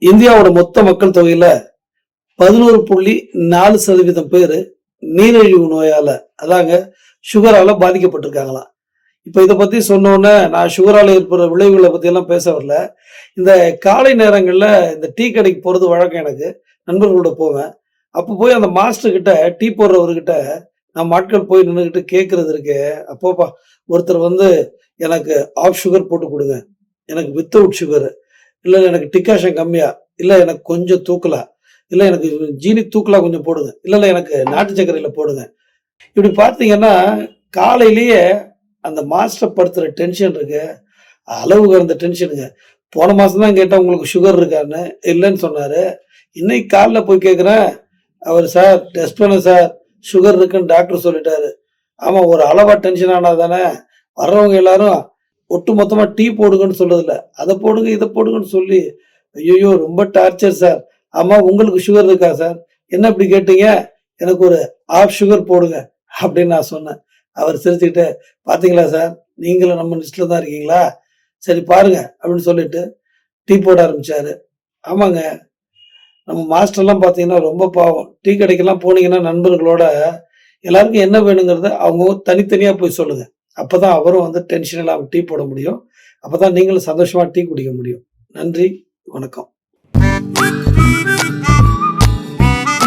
இந்தியாவோட மொத்த மக்கள் தொகையில 11.4% பேரு நீரிழிவு நோயால அதாங்க சுகரால பாதிக்கப்பட்டிருக்காங்களாம். இப்ப இத பத்தி சொன்னோனே நான் சுகரால ஏற்படுற விளைவுகளை பத்தி எல்லாம் பேச வரல. இந்த காலை நேரங்கள்ல இந்த டீ கடைக்கு போறது வழக்கம் எனக்கு. நண்பர்களோட போவேன். அப்ப போய் அந்த மாஸ்டர் கிட்ட டீ போடுறவர்கிட்ட நம்ம ஆட்கள் போய் நின்னுகிட்டு கேட்கறது இருக்கே, அப்போப்பா ஒருத்தர் வந்து எனக்கு ஆஃப் சுகர் போட்டு குடுங்க. எனக்கு வித்தவுட் சுகர். இல்ல எனக்கு டிக்காஷன் கம்மியா, இல்ல எனக்கு கொஞ்சம் தூக்கலா, இல்ல எனக்கு ஜீனி தூக்கலா கொஞ்சம் போடுங்க. இல்ல எனக்கு நாட்டு சர்க்கரையில போடுங்க. இப்படி பார்த்தீங்கன்னா, காலையிலேயே அந்த மாஸ்டர் படுத்துற டென்ஷன் இருக்கு. அளவு கடந்த டென்ஷனுங்க. போன மாசம் தான் கேட்டேன் உங்களுக்கு சுகர் இருக்கான்னு. இல்லன்னு சொன்னாரு. இன்னைக்கு காலைல போய் கேட்கிறேன். அவரு சார் டெஸ்ட் பண்ணேன் சார். சுகர் இருக்குன்னு டாக்டர் சொல்லிட்டாரு. ஆமா ஒரு அளவா டென்ஷன் ஆனா தானே, வர்றவங்க எல்லாரும் ஒட்டு மொத்தமா டீ போடுங்கன்னு சொல்றதில்ல. அத போடுங்க, இத போடுங்கன்னு சொல்லி, ஐய்யய்யோ! ரொம்ப டார்ச்சர் சார். ஆமா உங்களுக்கு சுகர் இருக்கா சார்? என்ன இப்படி கேட்டீங்க? எனக்கு ஒரு ஹாஃப் சுகர் போடுங்க அப்படின்னு நான் சொன்னேன். அவர் சிரிச்சுக்கிட்டு, "பாத்தீங்களா சார், நீங்களும் நம்ம லிஸ்ட்ல தான் இருக்கீங்களா? சரி பாருங்க" அப்படின்னு சொல்லிட்டு டீ போட ஆரம்பிச்சாரு. ஆமாங்க, நம்ம மாஸ்டர்லாம் பாத்தீங்கன்னா ரொம்ப பாவம். டீ கடைக்கெல்லாம் போனீங்கன்னா நண்பர்களோட எல்லாருக்கும் என்ன வேணுங்கிறத அவங்கவங்க தனித்தனியா போய் சொல்லுங்க. அப்பதான் அவரும் வந்து டென்ஷன் இல்லாம டீ போட முடியும். அப்பதான் நீங்களும் சந்தோஷமா டீ குடிக்க முடியும். நன்றி, வணக்கம்.